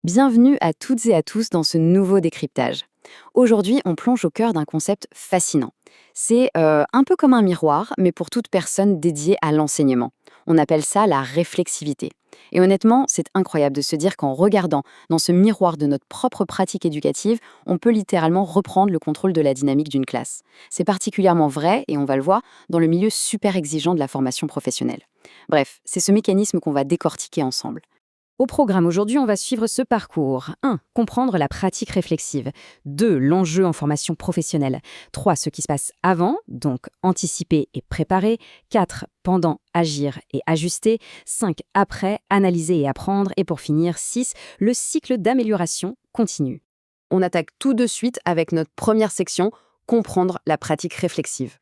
Bienvenue à toutes et à tous dans ce nouveau décryptage. Aujourd'hui, on plonge au cœur d'un concept fascinant. C'est un peu comme un miroir, mais pour toute personne dédiée à l'enseignement. On appelle ça la réflexivité. Et honnêtement, c'est incroyable de se dire qu'en regardant dans ce miroir de notre propre pratique éducative, on peut littéralement reprendre le contrôle de la dynamique d'une classe. C'est particulièrement vrai, et on va le voir, dans le milieu super exigeant de la formation professionnelle. Bref, c'est ce mécanisme qu'on va décortiquer ensemble. Au programme aujourd'hui, on va suivre ce parcours. 1. Comprendre la pratique réflexive. 2. L'enjeu en formation professionnelle. 3. Ce qui se passe avant, donc anticiper et préparer. 4. Pendant, agir et ajuster. 5. Après, analyser et apprendre. Et pour finir, 6. Le cycle d'amélioration continue. On attaque tout de suite avec notre première section, comprendre la pratique réflexive.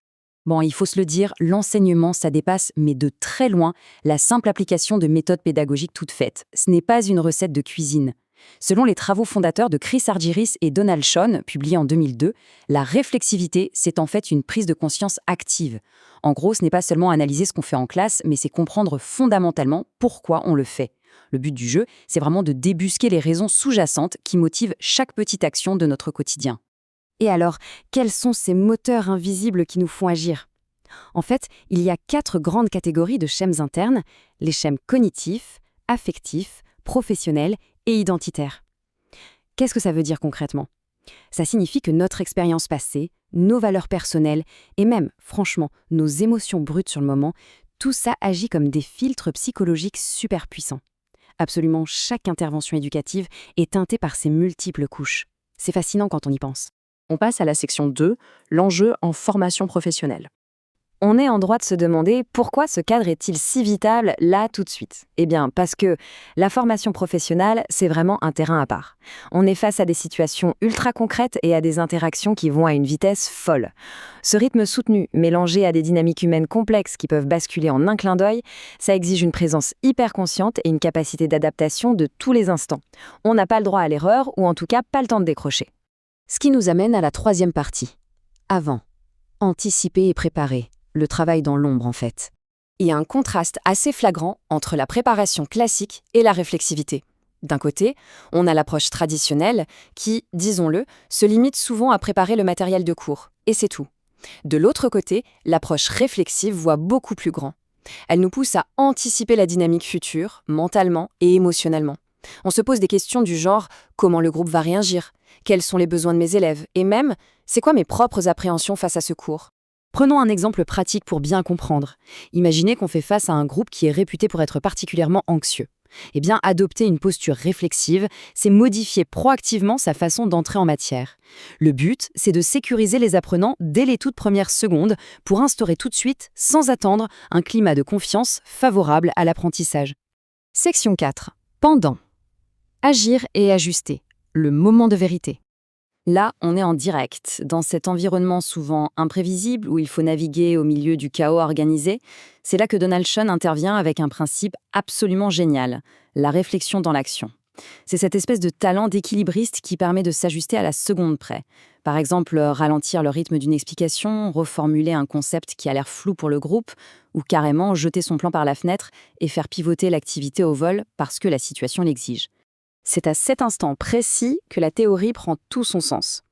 Bon, il faut se le dire, l'enseignement, ça dépasse, mais de très loin, la simple application de méthodes pédagogiques toutes faites. Ce n'est pas une recette de cuisine. Selon les travaux fondateurs de Chris Argyris et Donald Schoen, publiés en 2002, la réflexivité, c'est en fait une prise de conscience active. En gros, ce n'est pas seulement analyser ce qu'on fait en classe, mais c'est comprendre fondamentalement pourquoi on le fait. Le but du jeu, c'est vraiment de débusquer les raisons sous-jacentes qui motivent chaque petite action de notre quotidien. Et alors, quels sont ces moteurs invisibles qui nous font agir? En fait, il y a 4 grandes catégories de schèmes internes, les schèmes cognitifs, affectifs, professionnels et identitaires. Qu'est-ce que ça veut dire concrètement? Ça signifie que notre expérience passée, nos valeurs personnelles et même, franchement, nos émotions brutes sur le moment, tout ça agit comme des filtres psychologiques super puissants. Absolument chaque intervention éducative est teintée par ces multiples couches. C'est fascinant quand on y pense. On passe à la section 2, l'enjeu en formation professionnelle. On est en droit de se demander pourquoi ce cadre est-il si vital là tout de suite? Eh bien, parce que la formation professionnelle, c'est vraiment un terrain à part. On est face à des situations ultra concrètes et à des interactions qui vont à une vitesse folle. Ce rythme soutenu, mélangé à des dynamiques humaines complexes qui peuvent basculer en un clin d'œil, ça exige une présence hyper consciente et une capacité d'adaptation de tous les instants. On n'a pas le droit à l'erreur ou en tout cas pas le temps de décrocher. Ce qui nous amène à la troisième partie. Avant. Anticiper et préparer. Le travail dans l'ombre, en fait. Il y a un contraste assez flagrant entre la préparation classique et la réflexivité. D'un côté, on a l'approche traditionnelle qui, disons-le, se limite souvent à préparer le matériel de cours. Et c'est tout. De l'autre côté, l'approche réflexive voit beaucoup plus grand. Elle nous pousse à anticiper la dynamique future, mentalement et émotionnellement. On se pose des questions du genre « Comment le groupe va réagir ? Quels sont les besoins de mes élèves ? Et même, c'est quoi mes propres appréhensions face à ce cours ?» Prenons un exemple pratique pour bien comprendre. Imaginez qu'on fait face à un groupe qui est réputé pour être particulièrement anxieux. Eh bien, adopter une posture réflexive, c'est modifier proactivement sa façon d'entrer en matière. Le but, c'est de sécuriser les apprenants dès les toutes premières secondes pour instaurer tout de suite, sans attendre, un climat de confiance favorable à l'apprentissage. Section 4. Pendant. Agir et ajuster. Le moment de vérité. Là, on est en direct, dans cet environnement souvent imprévisible où il faut naviguer au milieu du chaos organisé. C'est là que Donald Schoen intervient avec un principe absolument génial, la réflexion dans l'action. C'est cette espèce de talent d'équilibriste qui permet de s'ajuster à la seconde près. Par exemple, ralentir le rythme d'une explication, reformuler un concept qui a l'air flou pour le groupe, ou carrément jeter son plan par la fenêtre et faire pivoter l'activité au vol parce que la situation l'exige. C'est à cet instant précis que la théorie prend tout son sens.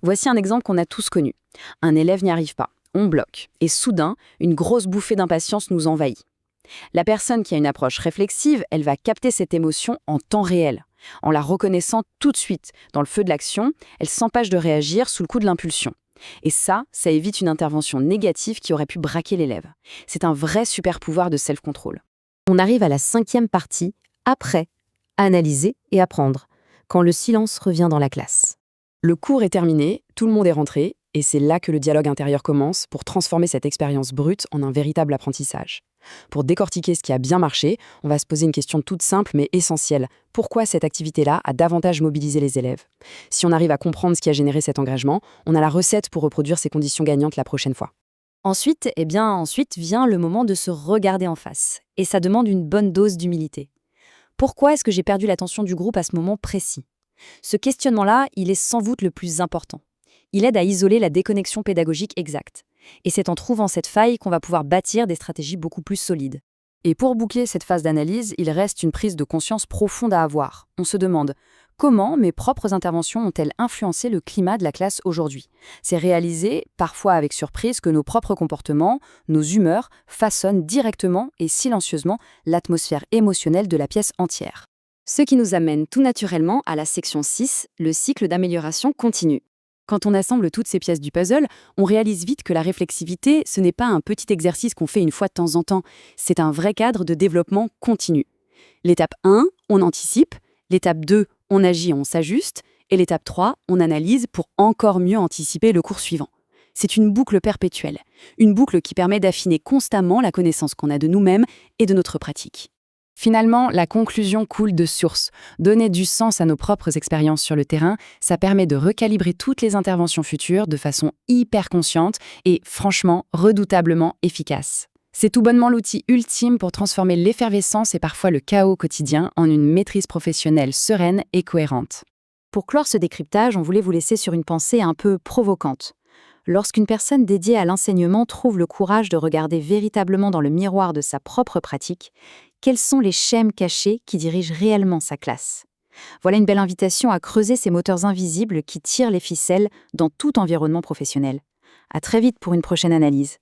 Voici un exemple qu'on a tous connu. Un élève n'y arrive pas, on bloque, et soudain, une grosse bouffée d'impatience nous envahit. La personne qui a une approche réflexive, elle va capter cette émotion en temps réel. En la reconnaissant tout de suite dans le feu de l'action, elle s'empêche de réagir sous le coup de l'impulsion. Et ça évite une intervention négative qui aurait pu braquer l'élève. C'est un vrai super pouvoir de self-control. On arrive à la 5e partie, après. Analyser et apprendre, quand le silence revient dans la classe. Le cours est terminé, tout le monde est rentré, et c'est là que le dialogue intérieur commence pour transformer cette expérience brute en un véritable apprentissage. Pour décortiquer ce qui a bien marché, on va se poser une question toute simple mais essentielle. Pourquoi cette activité-là a davantage mobilisé les élèves? Si on arrive à comprendre ce qui a généré cet engagement, on a la recette pour reproduire ces conditions gagnantes la prochaine fois. Ensuite vient le moment de se regarder en face, et ça demande une bonne dose d'humilité. Pourquoi est-ce que j'ai perdu l'attention du groupe à ce moment précis? Ce questionnement-là, il est sans doute le plus important. Il aide à isoler la déconnexion pédagogique exacte. Et c'est en trouvant cette faille qu'on va pouvoir bâtir des stratégies beaucoup plus solides. Et pour boucler cette phase d'analyse, il reste une prise de conscience profonde à avoir. On se demande comment mes propres interventions ont-elles influencé le climat de la classe aujourd'hui? C'est réaliser, parfois avec surprise, que nos propres comportements, nos humeurs, façonnent directement et silencieusement l'atmosphère émotionnelle de la pièce entière. Ce qui nous amène tout naturellement à la section 6, le cycle d'amélioration continue. Quand on assemble toutes ces pièces du puzzle, on réalise vite que la réflexivité, ce n'est pas un petit exercice qu'on fait une fois de temps en temps, c'est un vrai cadre de développement continu. L'étape 1, on anticipe, l'étape 2, on agit et on s'ajuste, et l'étape 3, on analyse pour encore mieux anticiper le cours suivant. C'est une boucle perpétuelle, une boucle qui permet d'affiner constamment la connaissance qu'on a de nous-mêmes et de notre pratique. Finalement, la conclusion coule de source. Donner du sens à nos propres expériences sur le terrain, ça permet de recalibrer toutes les interventions futures de façon hyper consciente et, franchement, redoutablement efficace. C'est tout bonnement l'outil ultime pour transformer l'effervescence et parfois le chaos quotidien en une maîtrise professionnelle sereine et cohérente. Pour clore ce décryptage, on voulait vous laisser sur une pensée un peu provocante. Lorsqu'une personne dédiée à l'enseignement trouve le courage de regarder véritablement dans le miroir de sa propre pratique, quels sont les schèmes cachés qui dirigent réellement sa classe? Voilà une belle invitation à creuser ces moteurs invisibles qui tirent les ficelles dans tout environnement professionnel. À très vite pour une prochaine analyse.